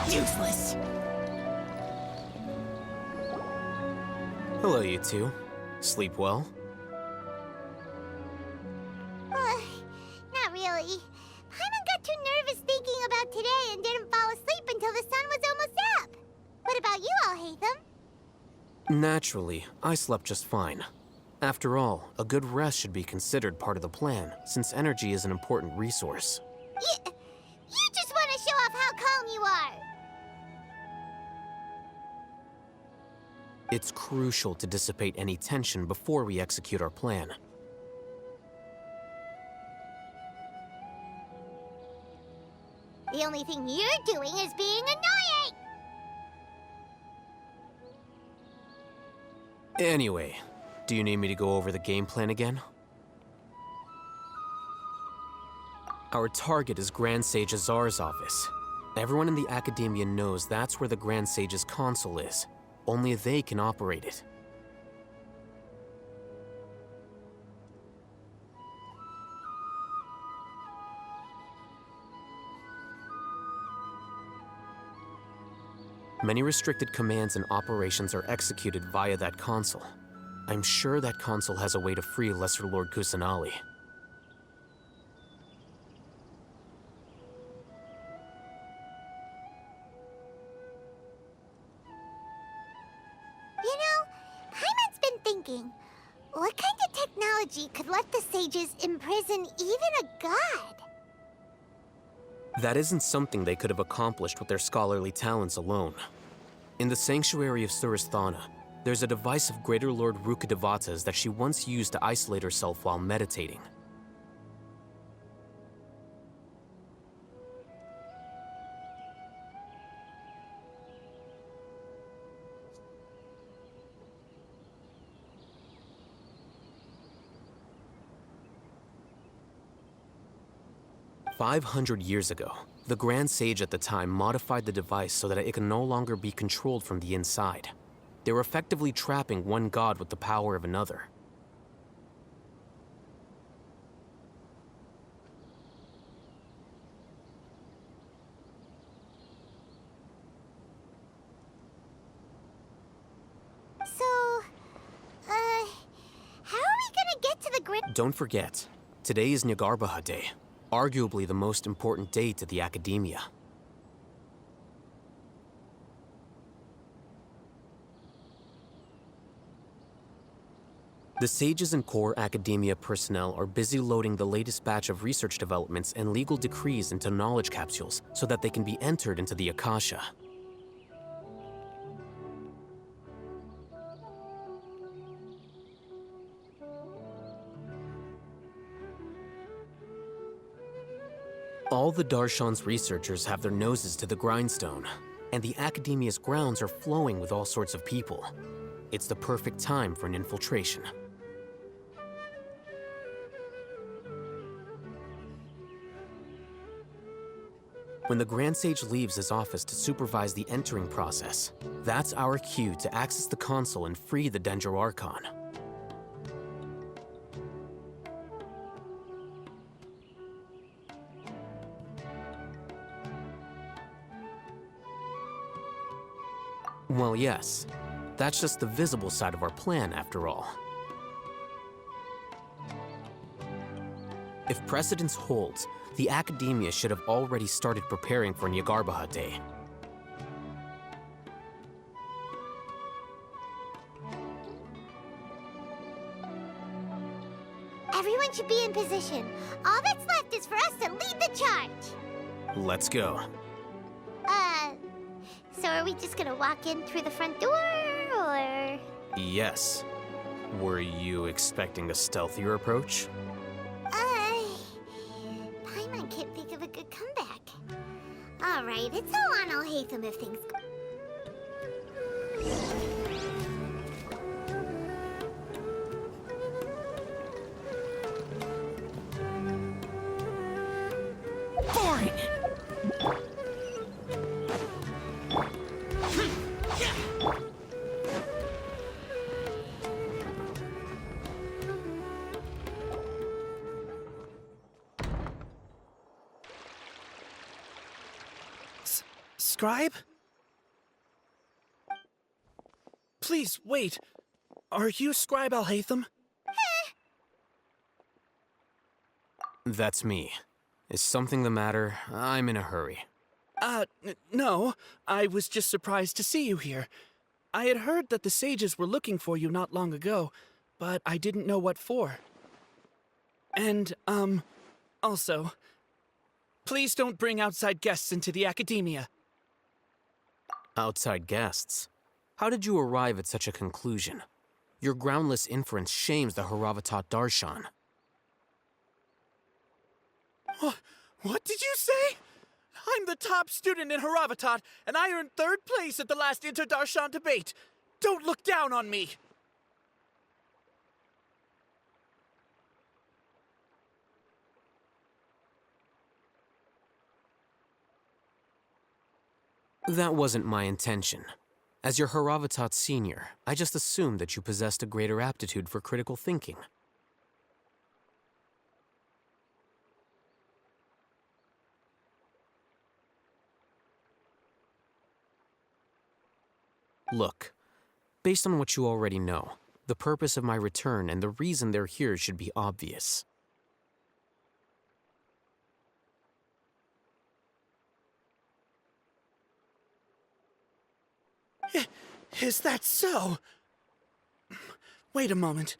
Useless. Hello, you two. Sleep well? Not really. Paimon got too nervous thinking about today and didn't fall asleep until the sun was almost up. What about you all, Hatham? Naturally, I slept just fine. After all, a good rest should be considered part of the plan, since energy is an important resource. You just want to show off how calm you are. It's crucial to dissipate any tension before we execute our plan. The only thing you're doing is being annoying! Anyway, do you need me to go over the game plan again? Our target is Grand Sage Azar's office. Everyone in the Academia knows that's where the Grand Sage's console is. Only they can operate it. Many restricted commands and operations are executed via that console. I'm sure that console has a way to free Lesser Lord Kusanali. You know, Paimon's been thinking, what kind of technology could let the sages imprison even a god? That isn't something they could have accomplished with their scholarly talents alone. In the Sanctuary of Suristhana, there's a device of Greater Lord Rukkhadevata's that she once used to isolate herself while meditating. "500 years ago, the Grand Sage at the time modified the device so that it can no longer be controlled from the inside. They were effectively trapping one god with the power of another. So, how are we gonna get to the grid? Don't forget, today is Nyagarbha Day, arguably the most important day to the Academia. The sages and core Academia personnel are busy loading the latest batch of research developments and legal decrees into knowledge capsules so that they can be entered into the Akasha. All the Darshan's researchers have their noses to the grindstone, and the Academia's grounds are flowing with all sorts of people. It's the perfect time for an infiltration. When the Grand Sage leaves his office to supervise the entering process, that's our cue to access the console and free the Dendro Archon. Well, yes. That's just the visible side of our plan, after all. If precedence holds, the Academia should have already started preparing for Nyagarbha Day. Everyone should be in position. All that's left is for us to lead the charge. Let's go. So are we just gonna walk in through the front door, or...? Yes. Were you expecting a stealthier approach? Paimon can't think of a good comeback. Alright, it's all on Alhaitham if things go... Boring! Scribe? Please, wait. Are you Scribe Alhaitham? That's me. Is something the matter? I'm in a hurry. No. I was just surprised to see you here. I had heard that the sages were looking for you not long ago, but I didn't know what for. And, also, please don't bring outside guests into the academia. Outside guests? How did you arrive at such a conclusion? Your groundless inference shames the Haravatat Darshan. What did you say? I'm the top student in Haravatat, and I earned 3rd place at the last Inter-Darshan debate. Don't look down on me! That wasn't my intention. As your Haravatat senior, I just assumed that you possessed a greater aptitude for critical thinking. Look, based on what you already know, the purpose of my return and the reason they're here should be obvious. Is that so? Wait a moment.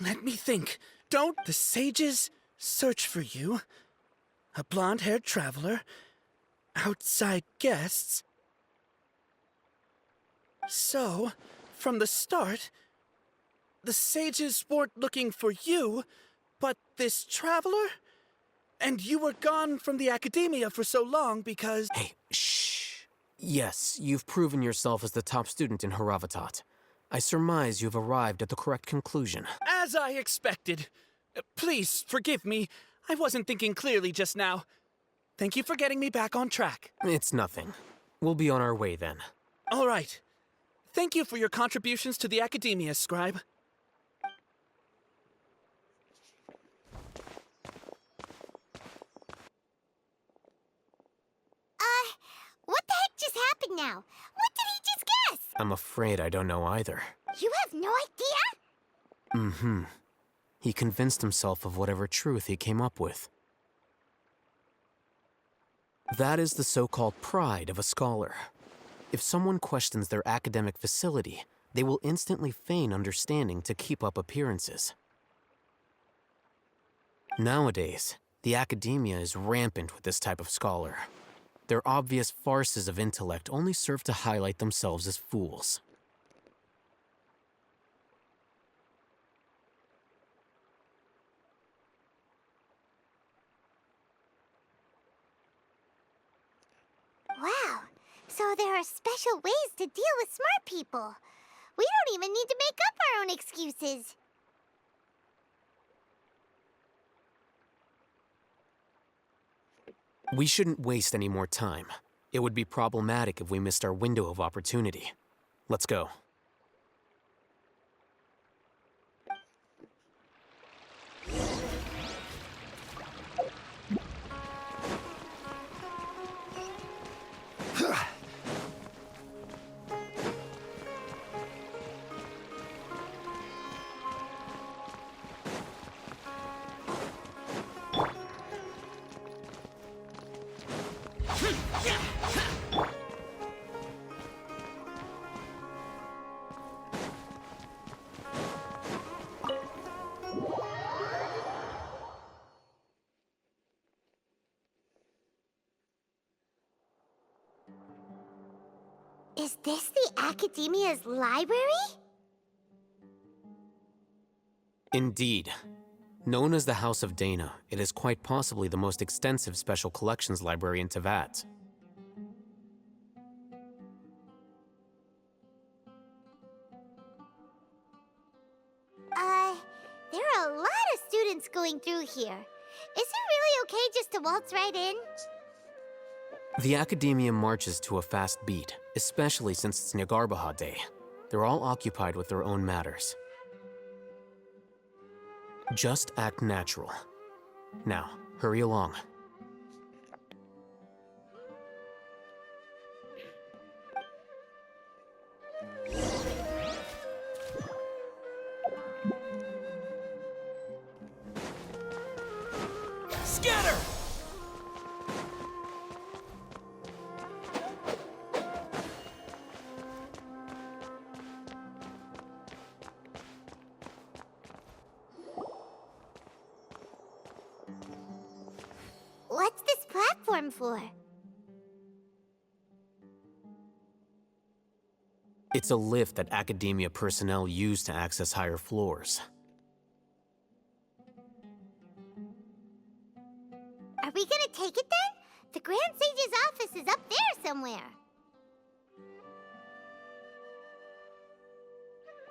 Let me think. Don't the sages search for you? A blonde-haired traveler? Outside guests? So, from the start, the sages weren't looking for you, but this traveler? And you were gone from the academia for so long because... Hey, shh. Yes, you've proven yourself as the top student in Haravatat. I surmise you've arrived at the correct conclusion. As I expected. Please, forgive me. I wasn't thinking clearly just now. Thank you for getting me back on track. It's nothing. We'll be on our way then. All right. Thank you for your contributions to the academia, Scribe. What the heck just happened now? What did he just guess? I'm afraid I don't know either. You have no idea? Mm-hmm. He convinced himself of whatever truth he came up with. That is the so-called pride of a scholar. If someone questions their academic facility, they will instantly feign understanding to keep up appearances. Nowadays, the academia is rampant with this type of scholar. Their obvious farces of intellect only serve to highlight themselves as fools. Wow, so there are special ways to deal with smart people. We don't even need to make up our own excuses. We shouldn't waste any more time. It would be problematic if we missed our window of opportunity. Let's go. Is this the Academia's library? Indeed. Known as the House of Dana, it is quite possibly the most extensive special collections library in Teyvat. There are a lot of students going through here. Is it really okay just to waltz right in? The Academia marches to a fast beat, especially since it's Nyargarbaha Day. They're all occupied with their own matters. Just act natural. Now, hurry along. Scatter! What's this platform for? It's a lift that Academia personnel use to access higher floors. Are we gonna take it then? The Grand Sage's office is up there somewhere.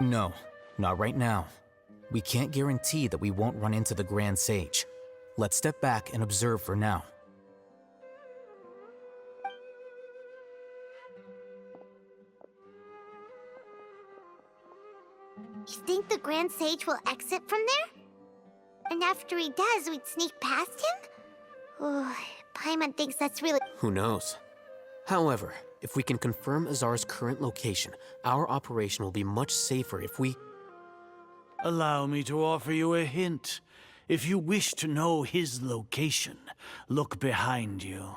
No, not right now. We can't guarantee that we won't run into the Grand Sage. Let's step back and observe for now. You think the Grand Sage will exit from there? And after he does, we'd sneak past him? Oh, Paimon thinks that's really... Who knows? However, if we can confirm Azar's current location, our operation will be much safer if we... Allow me to offer you a hint. If you wish to know his location, look behind you.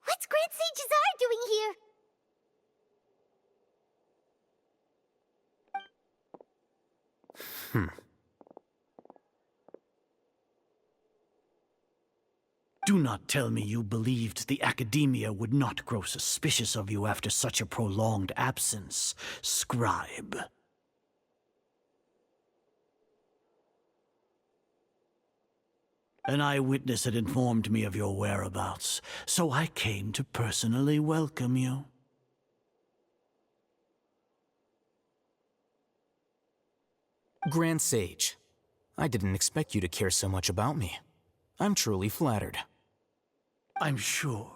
What's Grand Sage Azar doing here? Do not tell me you believed the Academia would not grow suspicious of you after such a prolonged absence, scribe. An eyewitness had informed me of your whereabouts, so I came to personally welcome you. Grand Sage, I didn't expect you to care so much about me. I'm truly flattered. I'm sure,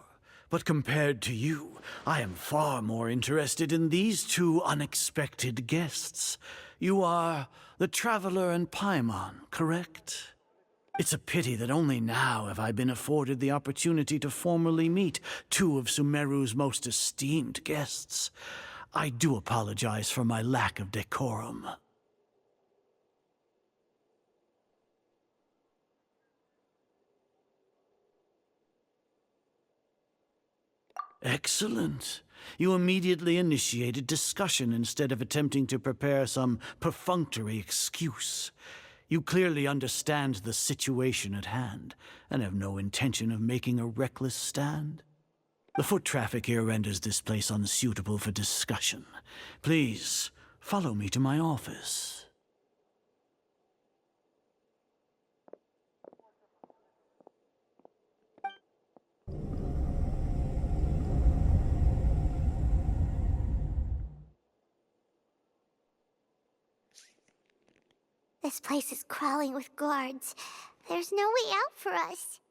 but compared to you, I am far more interested in these two unexpected guests. You are the Traveler and Paimon, correct? It's a pity that only now have I been afforded the opportunity to formally meet two of Sumeru's most esteemed guests. I do apologize for my lack of decorum. Excellent. You immediately initiated discussion instead of attempting to prepare some perfunctory excuse. You clearly understand the situation at hand, and have no intention of making a reckless stand. The foot traffic here renders this place unsuitable for discussion. Please, follow me to my office. This place is crawling with guards. There's no way out for us.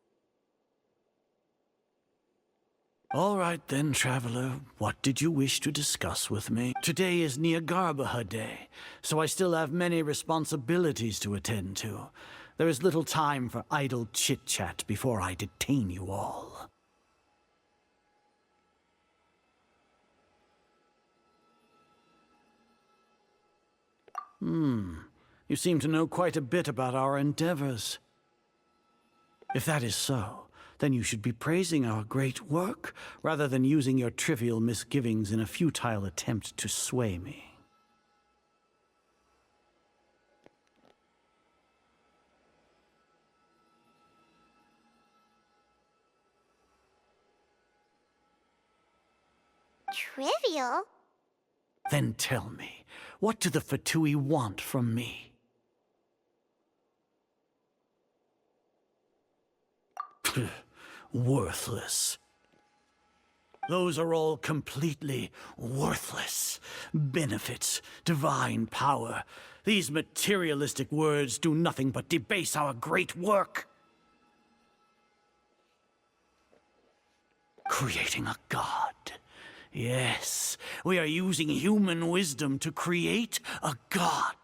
All right then, Traveler. What did you wish to discuss with me? Today is Nyargarbaha Day, so I still have many responsibilities to attend to. There is little time for idle chit-chat before I detain you all. You seem to know quite a bit about our endeavors. If that is so, then you should be praising our great work, rather than using your trivial misgivings in a futile attempt to sway me. Trivial? Then tell me, what do the Fatui want from me? Worthless. Those are all completely worthless. Benefits, divine power. These materialistic words do nothing but debase our great work. Creating a god. Yes, we are using human wisdom to create a god.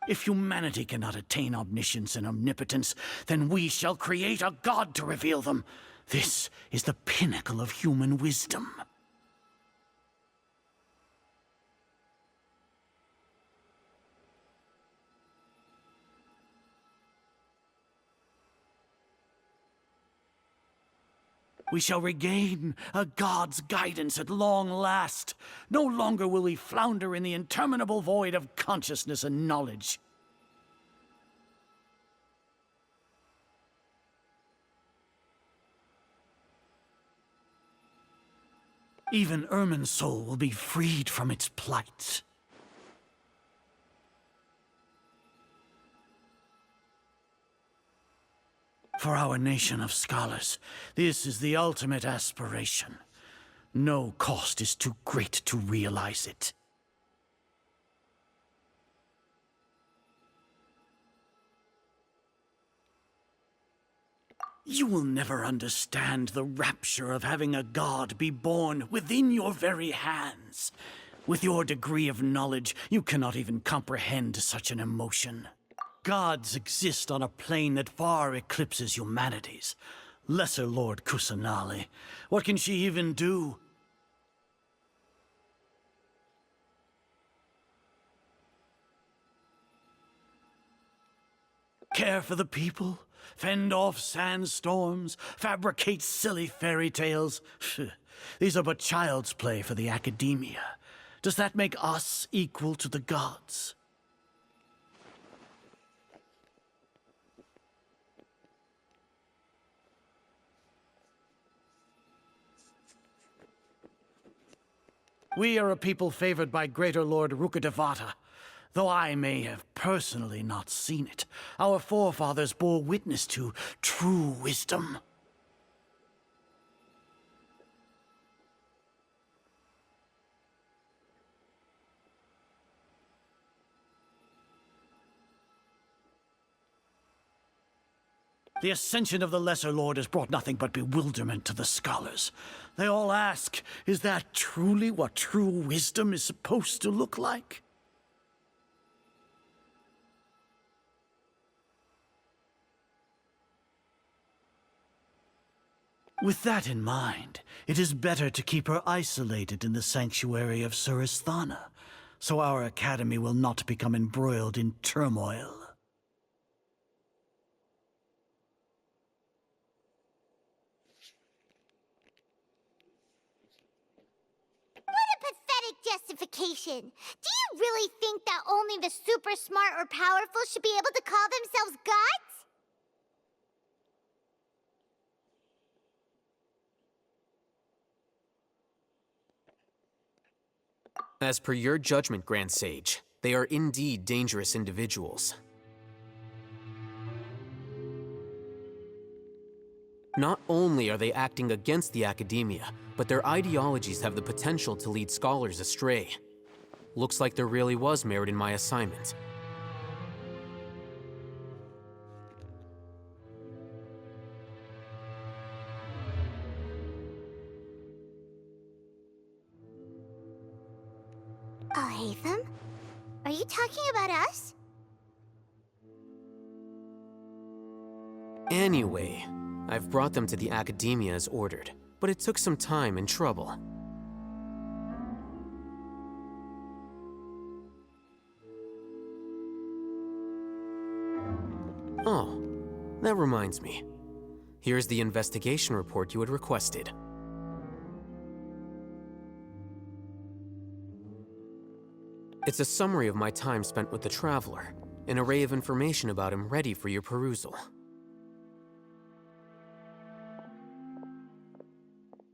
If humanity cannot attain omniscience and omnipotence, then we shall create a god to reveal them. This is the pinnacle of human wisdom. We shall regain a god's guidance at long last. No longer will we flounder in the interminable void of consciousness and knowledge. Even Ermin's soul will be freed from its plight. For our nation of scholars, this is the ultimate aspiration. No cost is too great to realize it. You will never understand the rapture of having a god be born within your very hands. With your degree of knowledge, you cannot even comprehend such an emotion. Gods exist on a plane that far eclipses humanity's. Lesser Lord Kusanali, what can she even do? Care for the people? Fend off sandstorms? Fabricate silly fairy tales? These are but child's play for the academia. Does that make us equal to the gods? We are a people favored by Greater Lord Rukkhadevata. Though I may have personally not seen it, our forefathers bore witness to true wisdom. The ascension of the Lesser Lord has brought nothing but bewilderment to the scholars. They all ask, is that truly what true wisdom is supposed to look like? With that in mind, it is better to keep her isolated in the sanctuary of Suristhana, so our academy will not become embroiled in turmoil. Justification. Do you really think that only the super smart or powerful should be able to call themselves gods? As per your judgment, Grand Sage, they are indeed dangerous individuals. Not only are they acting against the academia, but their ideologies have the potential to lead scholars astray. Looks like there really was merit in my assignment. Hatham? Are you talking about us? Anyway, I've brought them to the academia as ordered, but it took some time and trouble. Oh, that reminds me. Here's the investigation report you had requested. It's a summary of my time spent with the Traveler, an array of information about him ready for your perusal. Thank you. What a pathetic justification. Do you really think that only the super smart or powerful should be able to call themselves gods? It's a summary of my time spent with the Traveler, an array of information about him ready for your perusal.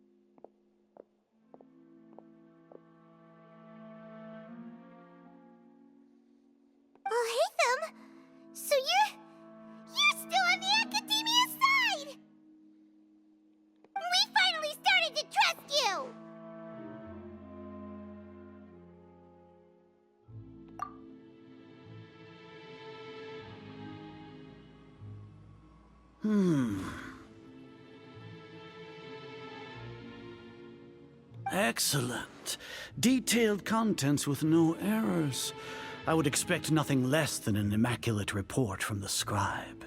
Excellent. Detailed contents with no errors. I would expect nothing less than an immaculate report from the scribe.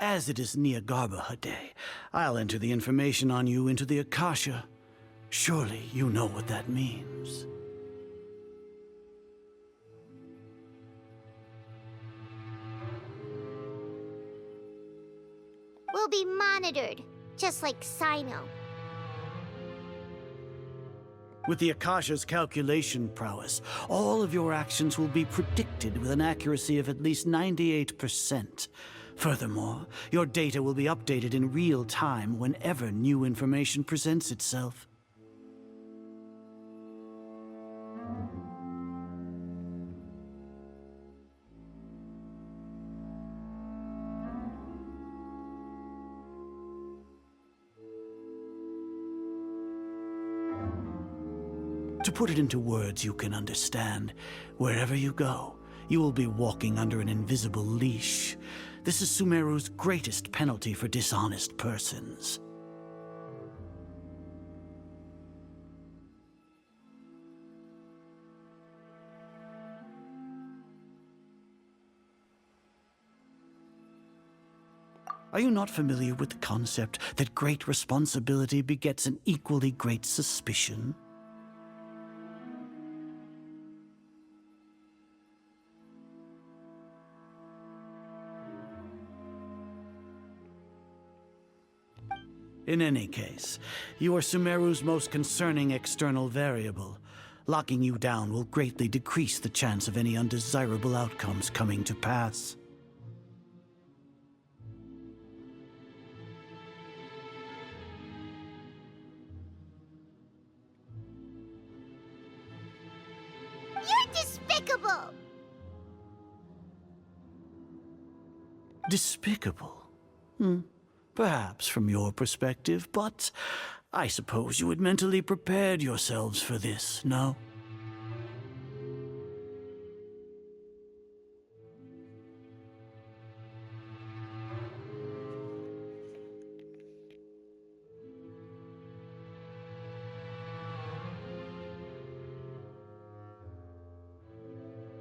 As it is Niagarbaha Day, I'll enter the information on you into the Akasha. Surely you know what that means. We'll be monitored, just like Sino. With the Akasha's calculation prowess, all of your actions will be predicted with an accuracy of at least 98%. Furthermore, your data will be updated in real time whenever new information presents itself. To put it into words you can understand, wherever you go, you will be walking under an invisible leash. This is Sumeru's greatest penalty for dishonest persons. Are you not familiar with the concept that great responsibility begets an equally great suspicion? In any case, you are Sumeru's most concerning external variable. Locking you down will greatly decrease the chance of any undesirable outcomes coming to pass. You're despicable! Despicable? Perhaps from your perspective, but I suppose you had mentally prepared yourselves for this, no?